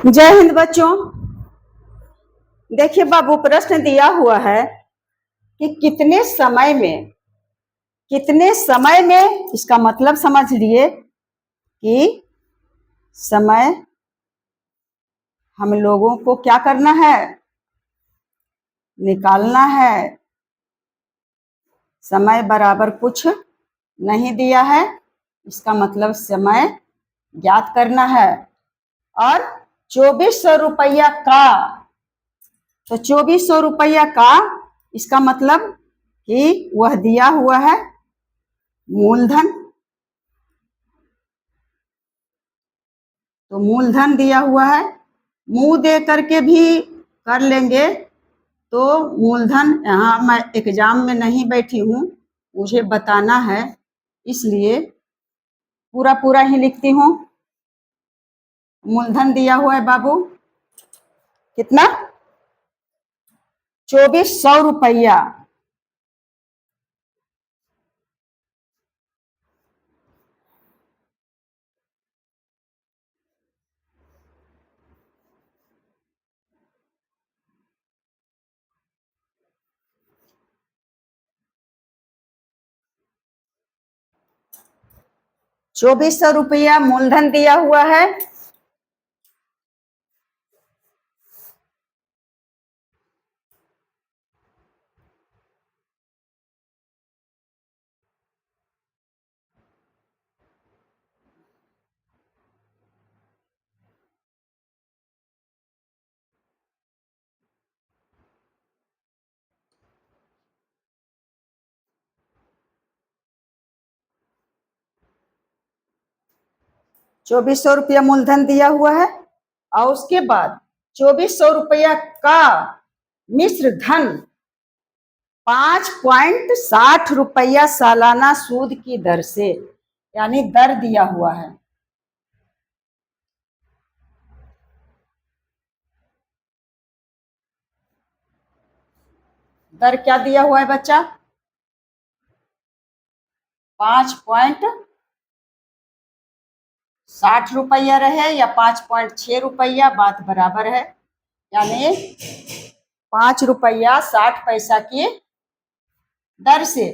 जय हिंद बच्चों। देखिए बाबू, प्रश्न दिया हुआ है कि कितने समय में इसका मतलब समझ लिए कि समय हम लोगों को क्या करना है, निकालना है। समय बराबर कुछ नहीं दिया है, इसका मतलब समय ज्ञात करना है। और 2400 रुपया का, तो 2400 रुपया का इसका मतलब कि वह दिया हुआ है मूलधन। तो मूलधन दिया हुआ है, मुंह दे करके भी कर लेंगे। तो मूलधन, यहाँ मैं एग्जाम में नहीं बैठी हूँ, मुझे बताना है, इसलिए पूरा पूरा ही लिखती हूँ। मूलधन दिया हुआ है बाबू, कितना? 2400 रुपया। ₹2400 रुपया मूलधन दिया हुआ है। ₹2400 रुपया मूलधन दिया हुआ है, और उसके बाद 2400 रुपया का मिश्र धन 5.60 रुपया सालाना सूद की दर से, यानी दर दिया हुआ है। दर क्या दिया हुआ है बच्चा? 5.60 रुपया रहे या 5.6 रुपया, बात बराबर है। यानी 5 रुपया 60 पैसा की दर से।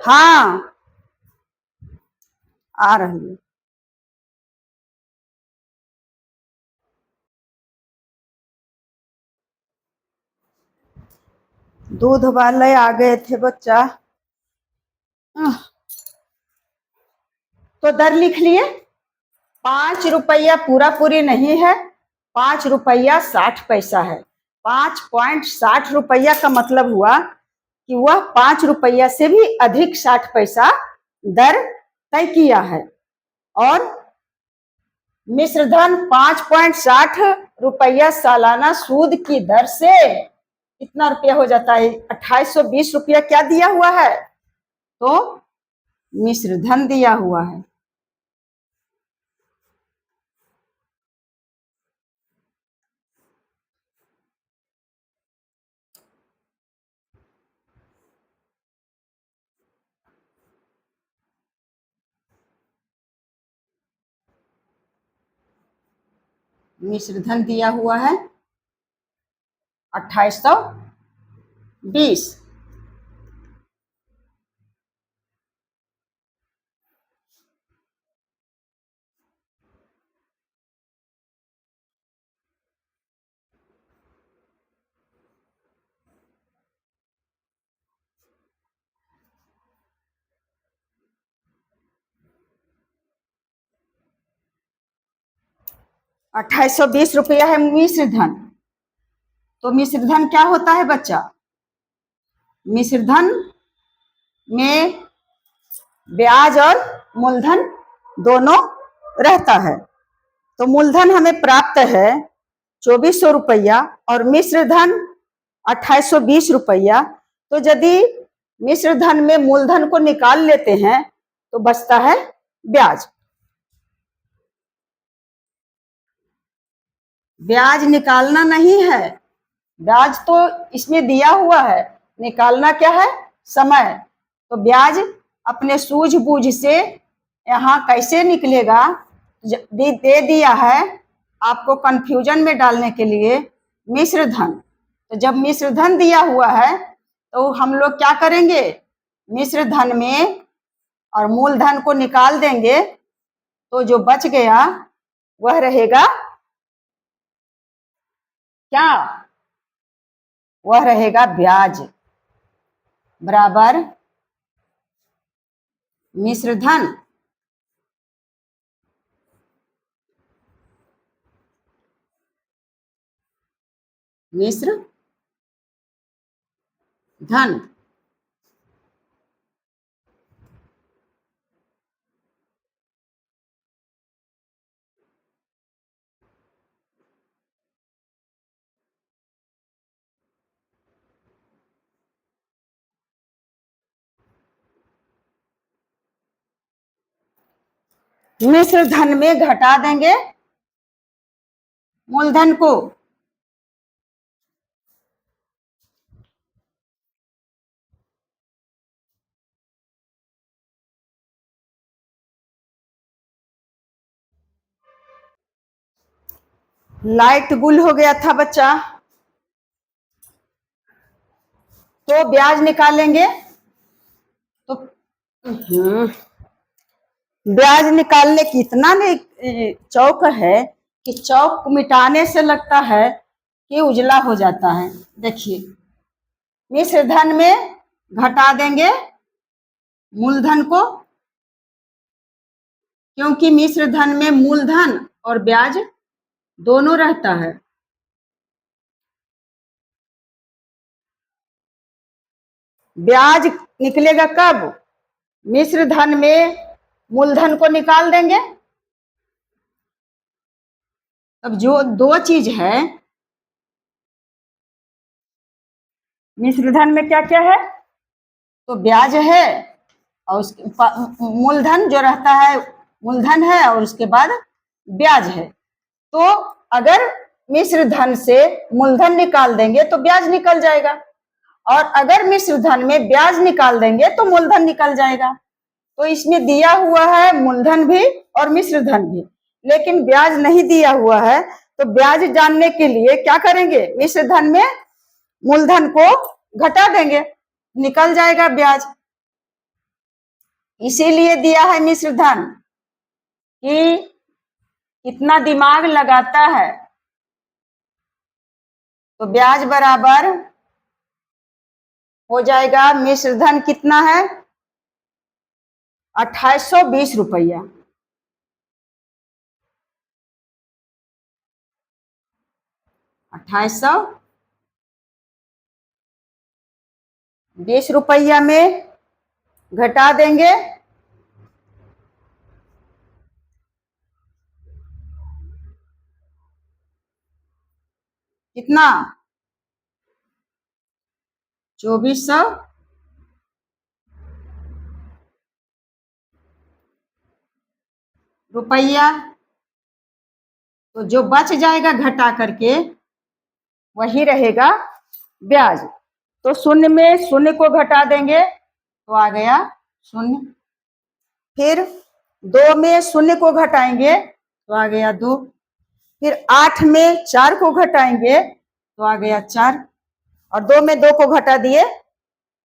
हाँ, आ रही है। दूध वाले आ गए थे बच्चा। तो दर लिख लिए। 5 रुपया पूरा पूरी नहीं है, 5 रुपया 60 पैसा है। 5.60 रुपया का मतलब हुआ कि वह 5 रुपया से भी अधिक 60 पैसा दर तय किया है। और मिश्रधन 5.60 रुपया सालाना सूद की दर से कितना रुपया हो जाता है? 2820 रुपया क्या दिया हुआ है? तो मिश्रधन दिया हुआ है। मिश्रधन दिया हुआ है 2820। ₹2820 है मिश्रधन। तो मिश्रधन क्या होता है बच्चा? मिश्रधन में ब्याज और मूलधन दोनों रहता है। तो मूलधन हमें प्राप्त है 2400 रुपया और मिश्रधन 2820 रुपया। तो यदि मिश्रधन में मूलधन को निकाल लेते हैं तो बचता है ब्याज। ब्याज निकालना नहीं है, ब्याज तो इसमें दिया हुआ है, निकालना क्या है? समय। तो ब्याज अपने सूझबूझ से यहाँ कैसे निकलेगा? दे दिया है आपको कंफ्यूजन में डालने के लिए मिश्र धन। तो जब मिश्र धन दिया हुआ है तो हम लोग क्या करेंगे, मिश्र धन में और मूलधन को निकाल देंगे, तो जो बच गया वह रहेगा क्या, वह रहेगा ब्याज बराबर मिश्र धन मिश्र धन। मिश्र धन में घटा देंगे मूलधन को, लाइट गुल हो गया था बच्चा, तो ब्याज निकालेंगे। तो ब्याज निकालने की इतना नहीं चौक है कि चौक मिटाने से लगता है कि उजला हो जाता है। देखिए, मिश्र धन में घटा देंगे मूलधन को, क्योंकि मिश्र धन में मूलधन और ब्याज दोनों रहता है। ब्याज निकलेगा कब, मिश्र धन में मूलधन को निकाल देंगे। अब जो दो चीज है, मिश्र धन में क्या क्या है, तो ब्याज है और उसके मूलधन जो रहता है, मूलधन है और उसके बाद ब्याज है। तो अगर मिश्र धन से मूलधन निकाल देंगे तो ब्याज निकल जाएगा, और अगर मिश्र धन में ब्याज निकाल देंगे तो मूलधन निकल जाएगा। तो इसमें दिया हुआ है मूलधन भी और मिश्र धन भी, लेकिन ब्याज नहीं दिया हुआ है। तो ब्याज जानने के लिए क्या करेंगे, मिश्र धन में मूलधन को घटा देंगे, निकल जाएगा ब्याज। इसीलिए दिया है मिश्र धन कि कितना दिमाग लगाता है। तो ब्याज बराबर हो जाएगा, मिश्र धन कितना है, 2820 रुपया। 2820 रुपया में घटा देंगे कितना, 2400 रुपया। तो जो बच जाएगा घटा करके वही रहेगा ब्याज। तो शून्य में शून्य को घटा देंगे तो आ गया शून्य, फिर 2 में शून्य को घटाएंगे तो आ गया 2, फिर 8 में 4 को घटाएंगे तो आ गया 4, और 2 में 2 को घटा दिए,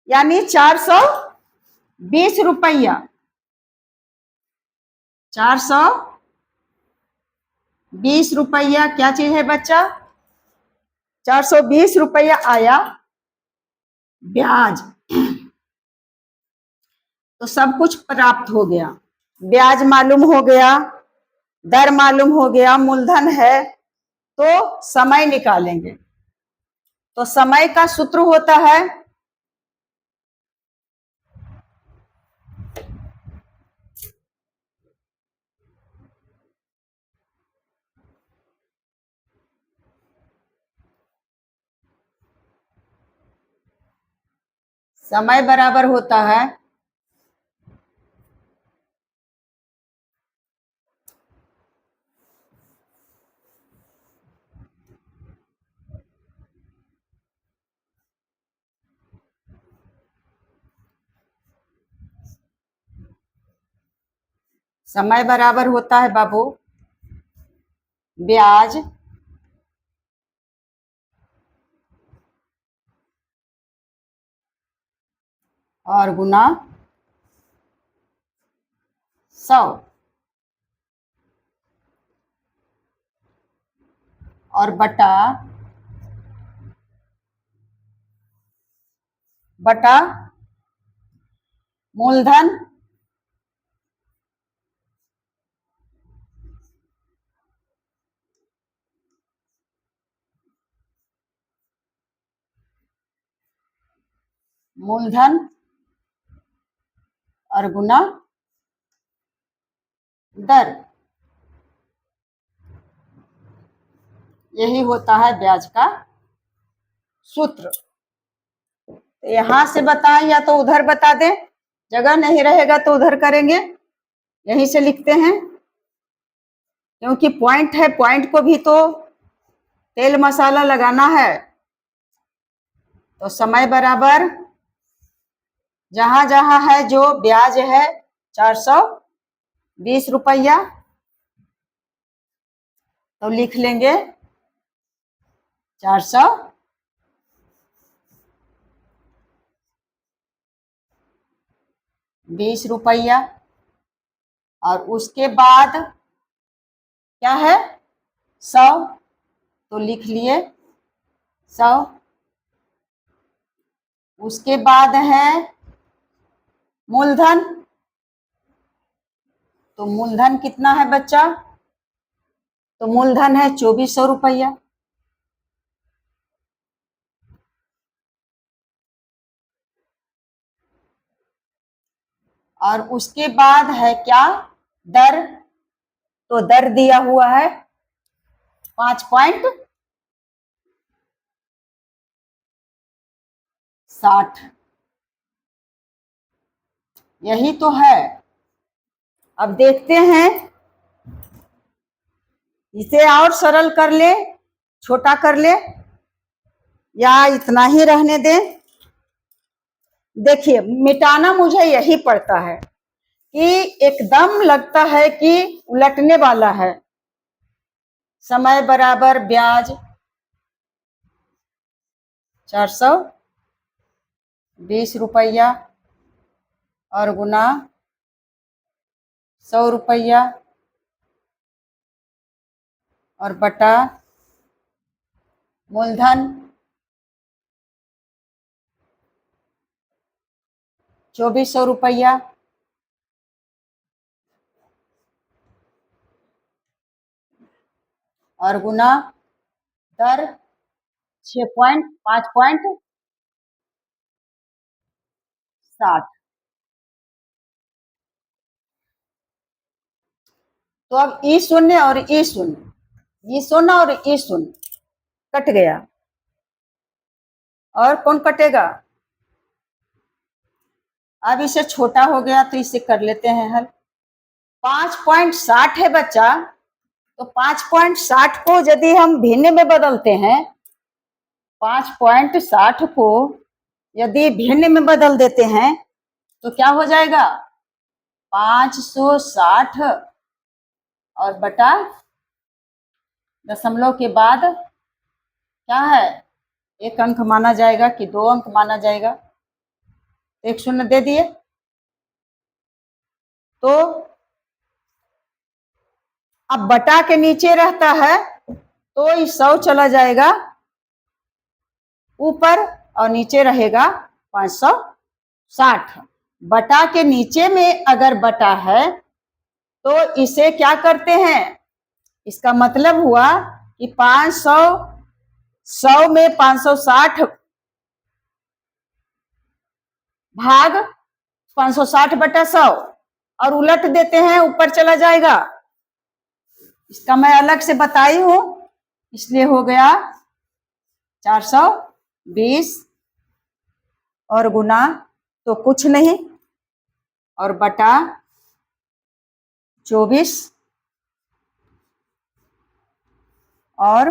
यानी 420 रुपया। 420 रुपया क्या चीज है बच्चा, 420 रुपया आया ब्याज। तो सब कुछ प्राप्त हो गया, ब्याज मालूम हो गया, दर मालूम हो गया, मूलधन है। तो समय निकालेंगे। तो समय का सूत्र होता है समय बराबर होता है समय बराबर होता है बाबू ब्याज और गुना 100 और बटा मूलधन और गुना दर। यही होता है ब्याज का सूत्र। यहां से बताएं या तो उधर बता दें, जगह नहीं रहेगा तो उधर करेंगे, यहीं से लिखते हैं क्योंकि पॉइंट है, पॉइंट को भी तो तेल मसाला लगाना है। तो समय बराबर जहां जहां है जो ब्याज है 420 रुपया, तो लिख लेंगे 420 रुपया। और उसके बाद क्या है 100, तो लिख लिए 100। उसके बाद है मूलधन, तो मूलधन कितना है बच्चा, तो मूलधन है 2400 रुपया। और उसके बाद है क्या दर, तो दर दिया हुआ है 5.60। यही तो है। अब देखते हैं, इसे और सरल कर ले, छोटा कर ले, या इतना ही रहने दें। देखिए मिटाना मुझे यही पड़ता है कि एकदम लगता है कि उलटने वाला है। समय बराबर ब्याज 420 रुपया और गुना 100 रुपया और बटा मूलधन 2400 रुपया और गुना दर 5.60। तो अब ई शून्य और ई शून्य, ई शून्य और ई शून्य कट गया। और कौन कटेगा, अब इसे छोटा हो गया तो इसे कर लेते हैं हल। 5.60 है बच्चा, तो 5.60 को यदि हम भिन्न में बदलते हैं, 5.60 को यदि भिन्न में बदल देते हैं तो क्या हो जाएगा 560 और बटा दशमलव के बाद क्या है, एक अंक माना जाएगा कि 2 अंक माना जाएगा, एक शून्य दे दिए। तो अब बटा के नीचे रहता है तो इस 100 चला जाएगा ऊपर और नीचे रहेगा 560। बटा के नीचे में अगर बटा है तो इसे क्या करते हैं, इसका मतलब हुआ कि 100 में 560 भाग 560 बटा 100 और उलट देते हैं, ऊपर चला जाएगा। इसका मैं अलग से बताई हूं, इसलिए हो गया 420 और गुना तो कुछ नहीं और बटा 24 और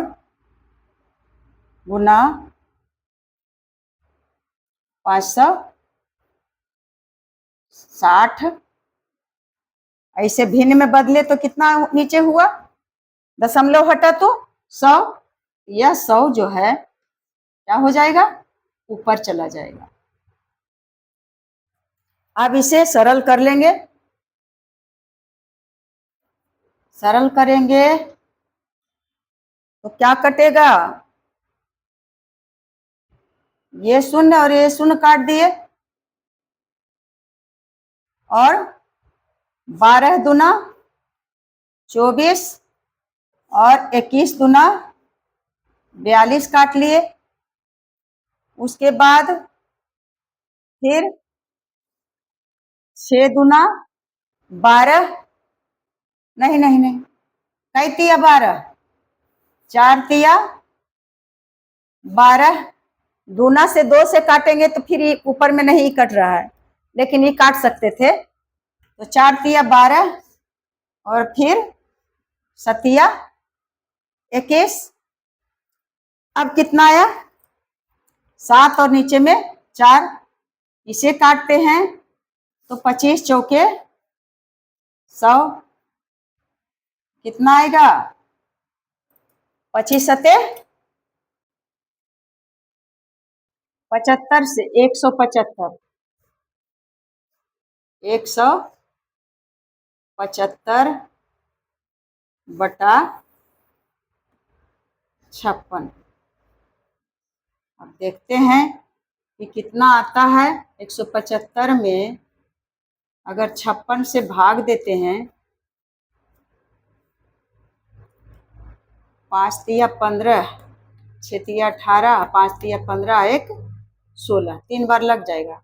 गुना 560 ऐसे भिन्न में बदले तो कितना नीचे हुआ, दशमलव हटा तो 100। यह 100 जो है क्या हो जाएगा, ऊपर चला जाएगा। अब इसे सरल कर लेंगे। सरल करेंगे तो क्या कटेगा, ये शून्य और ये शून्य काट दिए, और 12 दूना 24 और 21 दूना 42 काट लिए। उसके बाद फिर 6 दूना 12, नहीं नहीं नहीं, कई तिया 12, 4 तिया 12, दूना से 2 से काटेंगे तो फिर ऊपर में नहीं कट रहा है, लेकिन ये काट सकते थे। तो 4 तिया 12 और फिर 7 21। अब कितना आया, 7 और नीचे में 4, इसे काटते हैं तो 25 चौके 100, कितना आएगा, 25 सते 75 से 175, 175 बटा 56। अब देखते हैं कि कितना आता है। 175 में अगर 56 से भाग देते हैं, 5 तिया 15, 6 तिया 18, 5 तिया 15, 1 16, 3 बार लग जाएगा,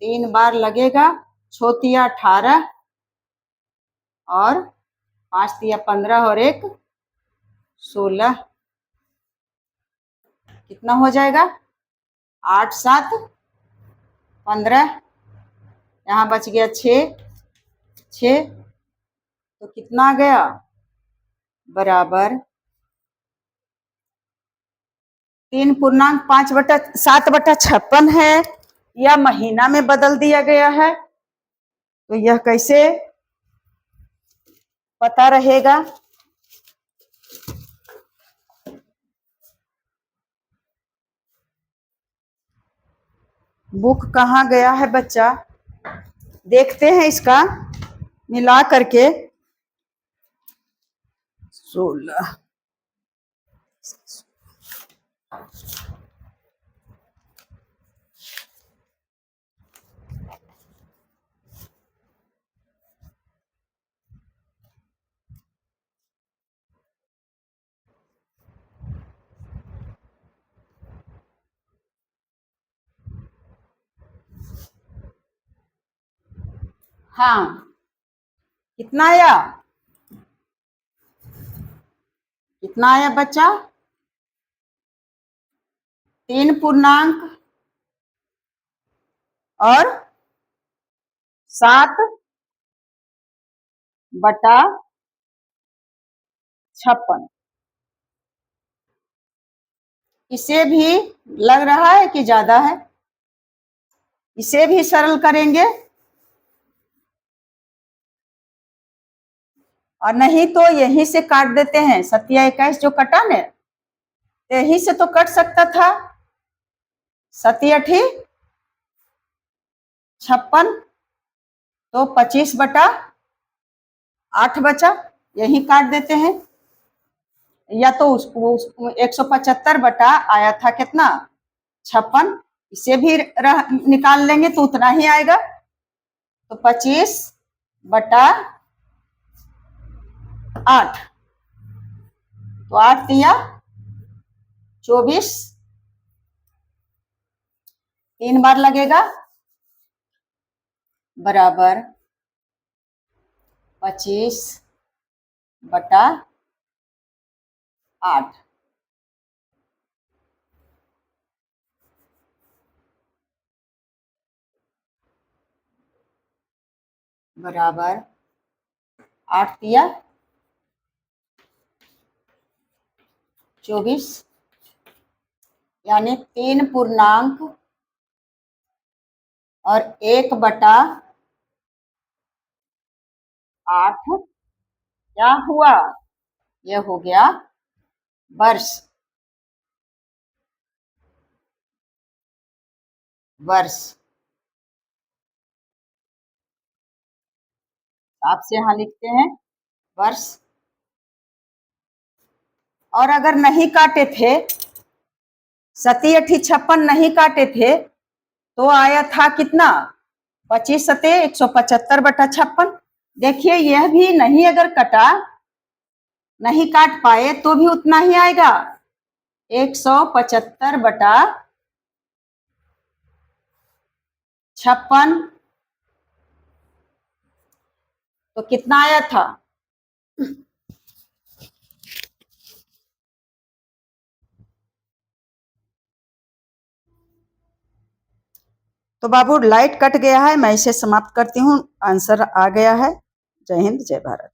3 बार लगेगा। 6 तिया 18 और 5 तिया 15 और 1 16, कितना हो जाएगा, 8 7 15, यहाँ बच गया 6 6, तो कितना आ गया, बराबर 3.5/7/56 है, या महीना में बदल दिया गया है। तो यह कैसे पता रहेगा, बुक कहाँ गया है बच्चा, देखते हैं इसका मिला करके। 16, हाँ कितना आया, कितना आया बच्चा, 3 और 7/56। इसे भी लग रहा है कि ज्यादा है, इसे भी सरल करेंगे, और नहीं तो यहीं से काट देते हैं। 7 या 21 जो कटा ने, यहीं से तो कट सकता था। 7 या 56, तो 25/8 बचा, यही काट देते हैं। या तो उसको 175 बटा आया था कितना, 56, इसे भी निकाल लेंगे तो उतना ही आएगा। तो 25/8, तो 8 तिया 24, 3 बार लगेगा, बराबर 25/8। बराबर 8 तिया 24, यानी 3 पूर्णांक और 1/8 8 क्या हुआ? यह हो गया वर्ष। वर्ष आपसे यहाँ लिखते हैं वर्ष। और अगर नहीं काटे थे, 7 8 56 नहीं काटे थे तो आया था कितना? 25 7 175/56। देखिए यह भी नहीं अगर कटा, नहीं काट पाए तो भी उतना ही आएगा, 175/56। तो कितना आया था? तो बाबू लाइट कट गया है, मैं इसे समाप्त करती हूँ। आंसर आ गया है। जय हिंद, जय भारत।